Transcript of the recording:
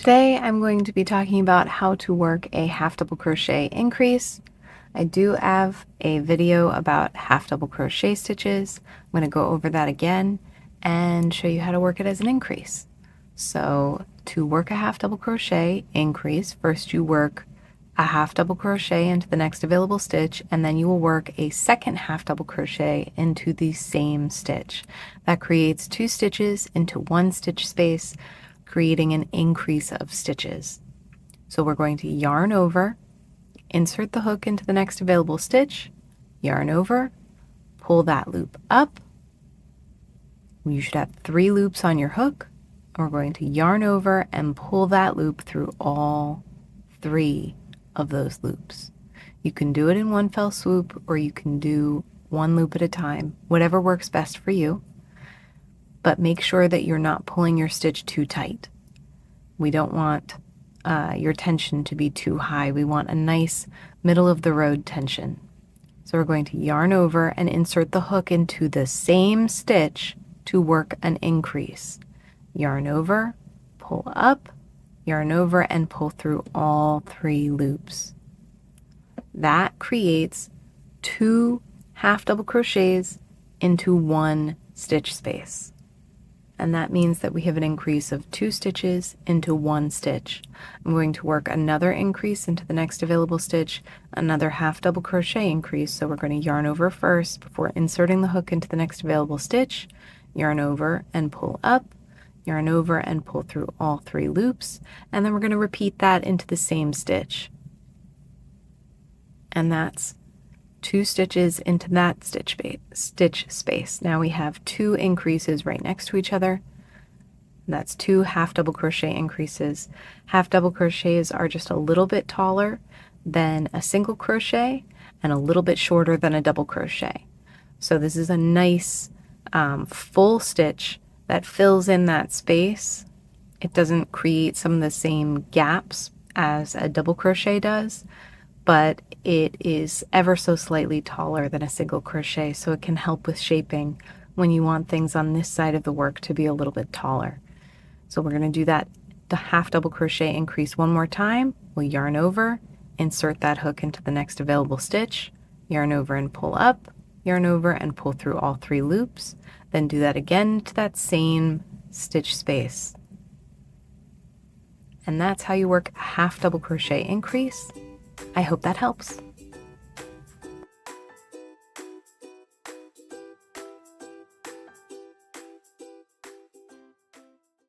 Today I'm going to be talking about how to work a half double crochet increase. I do have a video about half double crochet stitches. I'm going to go over that again and show you how to work it as an increase. So to work a half double crochet increase, first you work a half double crochet into the next available stitch, and then you will work a second half double crochet into the same stitch. That creates 2 stitches into 1 stitch space, creating an increase of stitches. So we're going to yarn over, insert the hook into the next available stitch, yarn over, pull that loop up. You should have 3 loops on your hook. We're going to yarn over and pull that loop through all 3 of those loops. You can do it in one fell swoop, or you can do 1 loop at a time, whatever works best for you. But make sure that you're not pulling your stitch too tight. We don't want your tension to be too high. We want a nice middle of the road tension. So we're going to yarn over and insert the hook into the same stitch to work an increase. Yarn over, pull up, yarn over, and pull through all 3 loops. That creates 2 half double crochets into 1 stitch space. And that means that we have an increase of 2 stitches into 1 stitch. I'm going to work another increase into the next available stitch, another half double crochet increase. So we're going to yarn over first before inserting the hook into the next available stitch, yarn over and pull up, yarn over and pull through all 3 loops, and then we're going to repeat that into the same stitch. And that's 2 stitches into that stitch space. Now we have 2 increases right next to each other. That's 2 half double crochet increases. Half double crochets are just a little bit taller than a single crochet and a little bit shorter than a double crochet. So this is a nice full stitch that fills in that space. It doesn't create some of the same gaps as a double crochet does, but it is ever so slightly taller than a single crochet, so it can help with shaping when you want things on this side of the work to be a little bit taller. So we're going to do that, the half double crochet increase one more time. We'll yarn over, insert that hook into the next available stitch, yarn over and pull up, yarn over and pull through all 3 loops, then do that again to that same stitch space. And that's how you work a half double crochet increase. I hope that helps.